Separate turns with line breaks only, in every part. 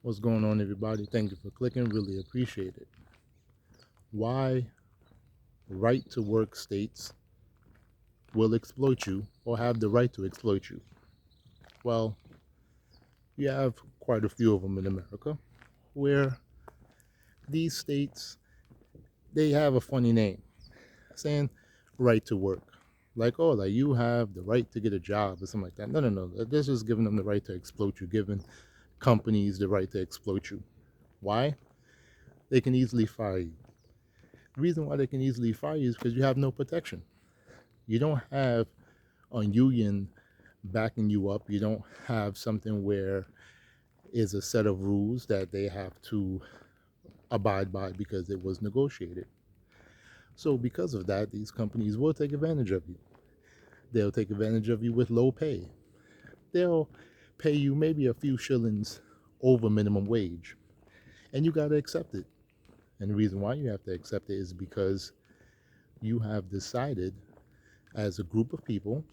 What's going on, everybody? Thank you for clicking. Really appreciate it. Why right to work states will exploit you or have the right to exploit you? Well, you have quite a few of them in America where these states they have a funny name saying right to work. Like, oh, like you have the right to get a job or something like that. No, no, no. This is giving them the right to exploit you, giving companies the right to exploit you. Why? They can easily fire you. The reason why they can easily fire you is because you have no protection. You don't have a union backing you up. You don't have something where is a set of rules that they have to abide by because it was negotiated. So because of that, these companies will take advantage of you. They'll take advantage of you with low pay. They'll pay you maybe a few shillings over minimum wage, and you got to accept it. And the reason why you have to accept it is because you have decided as a group of people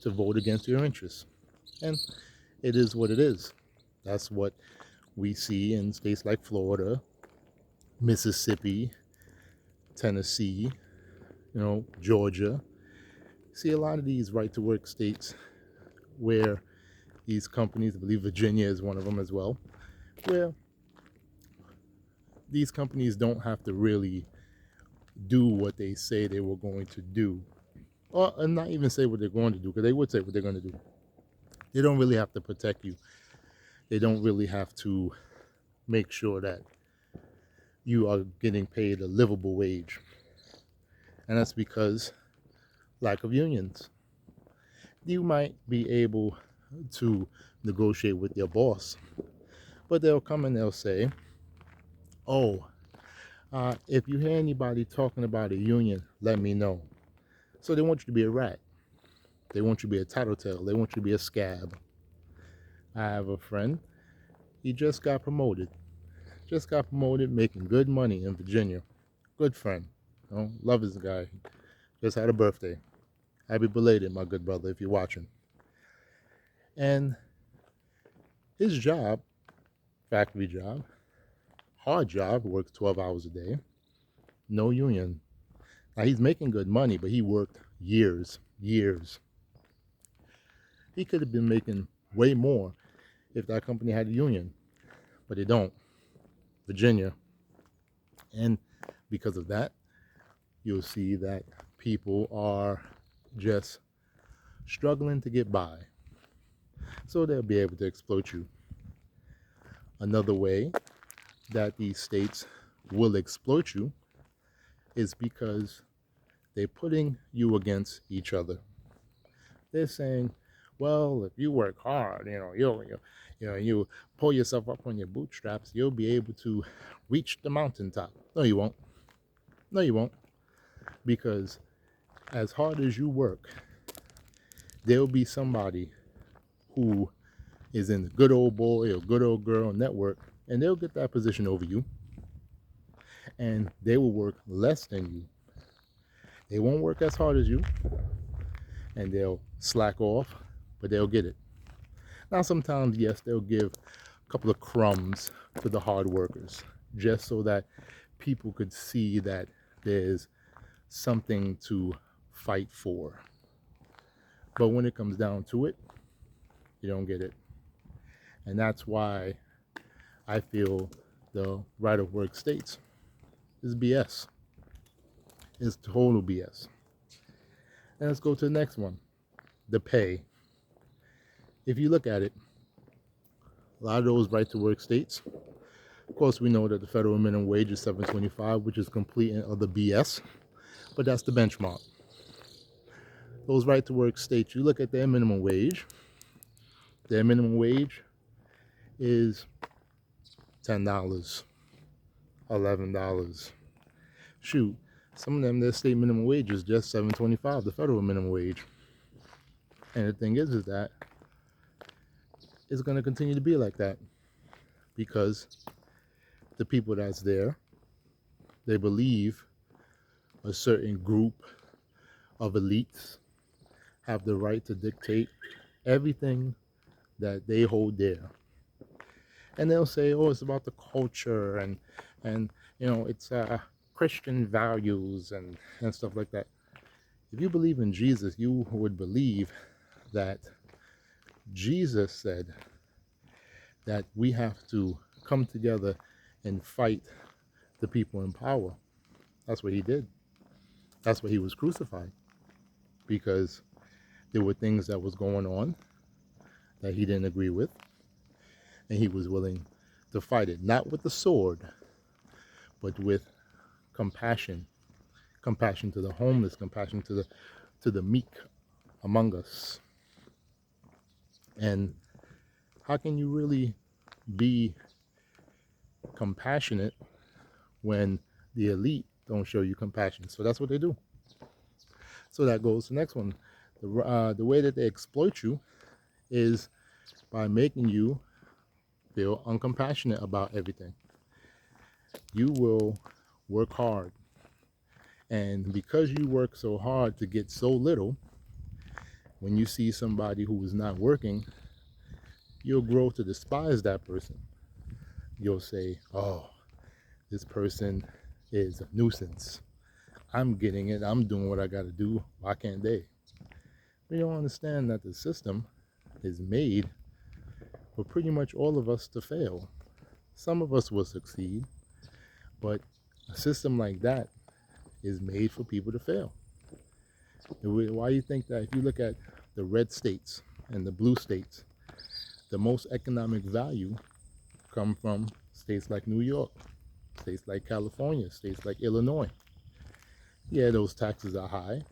to vote against your interests. And it is what it is. That's what we see in states like Florida, Mississippi, Tennessee, Georgia. See a lot of these right to work states where these companies, I believe Virginia is one of them as well, where these companies don't have to really do what they say they were going to do. Or not even say what they're going to do, because they would say what they're going to do. They don't really have to protect you. They don't really have to make sure that you are getting paid a livable wage. And that's because lack of unions. You might be able to negotiate with your boss, but they'll come and they'll say, oh, if you hear anybody talking about a union, let me know. So they want you to be a rat. They want you to be a tattletale. They want you to be a scab. I have a friend. He just got promoted. Just got promoted, making good money in Virginia. Good friend. Love this guy. Just had a birthday. Happy belated, my good brother, if you're watching. And his job, factory job, hard job, works 12 hours a day, no union. Now he's making good money, but he worked years. He could have been making way more if that company had a union, but they don't. Virginia. And because of that, you'll see that people are just struggling to get by. So they'll be able to exploit you. Another way that these states will exploit you is because they're putting you against each other. They're saying, well, if you work hard, you pull yourself up on your bootstraps, you'll be able to reach the mountaintop. No, you won't. No, you won't. Because as hard as you work, there'll be somebody who is in the good old boy or good old girl network, and they'll get that position over you, and they will work less than you. They won't work as hard as you, and they'll slack off, but they'll get it. Now, sometimes, yes, they'll give a couple of crumbs to the hard workers, just so that people could see that there's something to fight for. But when it comes down to it, you don't get it. And that's why I feel the right of work states is BS. It's total BS. And let's go to the next one, the pay. If you look at it, a lot of those right to work states, of course, we know that the federal minimum wage is $7.25, which is complete and other BS, but that's the benchmark. Those right to work states, you look at their minimum wage is $10, $11. Shoot, some of them, their state minimum wage is just $7.25, the federal minimum wage. And the thing is that it's going to continue to be like that because the people that's there, they believe a certain group of elites have the right to dictate everything that they hold dear. And they'll say, "Oh, it's about the culture and it's Christian values and stuff like that." If you believe in Jesus, you would believe that Jesus said that we have to come together and fight the people in power. That's what he did. That's why he was crucified, because there were things that was going on that he didn't agree with, and he was willing to fight it, not with the sword, but with compassion. Compassion to the homeless, compassion to the meek among us. And how can you really be compassionate when the elite don't show you compassion? So that's what they do. So that goes to the next one. The way that they exploit you is by making you feel uncompassionate about everything. You will work hard, and because you work so hard to get so little, when you see somebody who is not working, you'll grow to despise that person. You'll say, "Oh, this person is a nuisance. I'm getting it. I'm doing what I got to do. Why can't they?" We don't understand that the system is made for pretty much all of us to fail. Some of us will succeed, but a system like that is made for people to fail. Why do you think that if you look at the red states and the blue states, the most economic value come from states like New York, states like California, states like Illinois? Yeah, those taxes are high,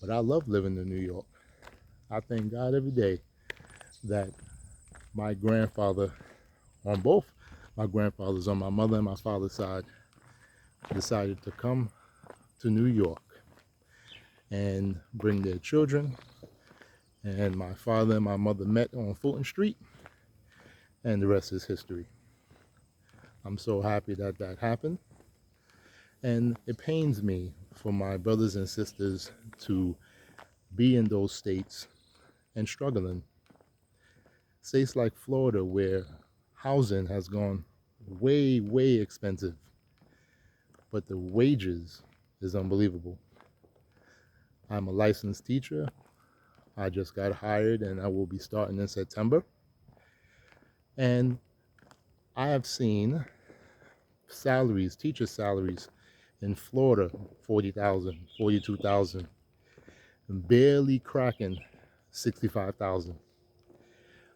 but I love living in New York. I thank God every day that my grandfather, on both my grandfathers, on my mother and my father's side, decided to come to New York and bring their children. And my father and my mother met on Fulton Street, and the rest is history. I'm so happy that that happened. And it pains me for my brothers and sisters to be in those states and struggling. States like Florida, where housing has gone way, way expensive, but the wages is unbelievable. I'm a licensed teacher. I just got hired and I will be starting in September. And I have seen salaries, teacher salaries in Florida, 40,000, 42,000, barely cracking 65,000.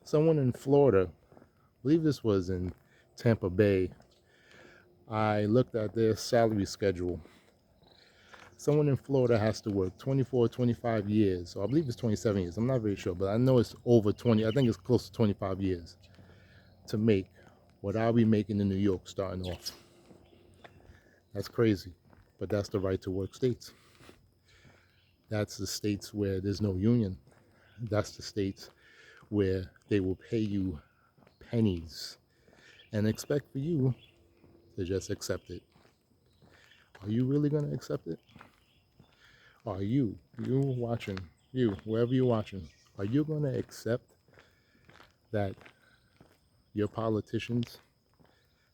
Someone in Florida, I believe this was in Tampa Bay, I looked at their salary schedule. Someone in Florida has to work 24, 25 years, or I believe it's 27 years. I'm not very sure, but I know it's over 20. I think it's close to 25 years to make what I'll be making in New York starting off. That's crazy, but that's the right to work states. That's the states where there's no union. That's the states where they will pay you pennies and expect for you to just accept it. Are you really going to accept it? Are you watching, wherever you're watching, are you going to accept that your politicians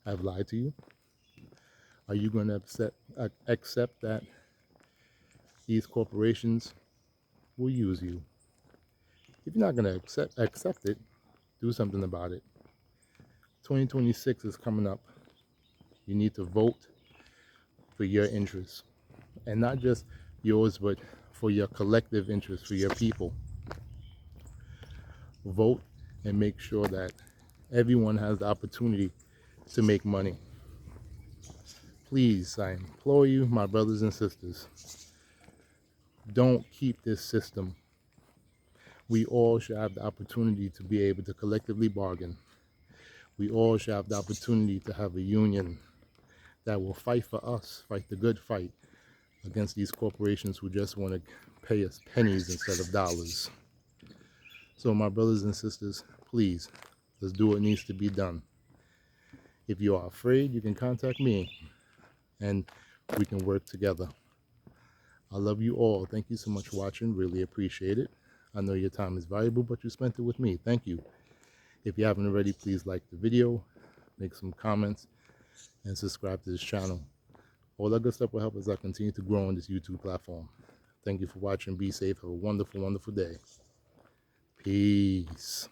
have lied to you? Are you going to accept that these corporations will use you? If you're not going to accept it, do something about it. 2026 is coming up. You need to vote for your interests, and not just yours, but for your collective interest, for your people. Vote and make sure that everyone has the opportunity to make money. Please, I implore you, my brothers and sisters, don't keep this system. We all should have the opportunity to be able to collectively bargain. We all should have the opportunity to have a union that will fight for us, fight the good fight against these corporations who just want to pay us pennies instead of dollars. So my brothers and sisters, please, let's do what needs to be done. If you are afraid, you can contact me and we can work together. I love you all. Thank you so much for watching. Really appreciate it. I know your time is valuable, but you spent it with me. Thank you. If you haven't already, please like the video, make some comments, and subscribe to this channel. All that good stuff will help as I continue to grow on this YouTube platform. Thank you for watching. Be safe. Have a wonderful, wonderful day. Peace.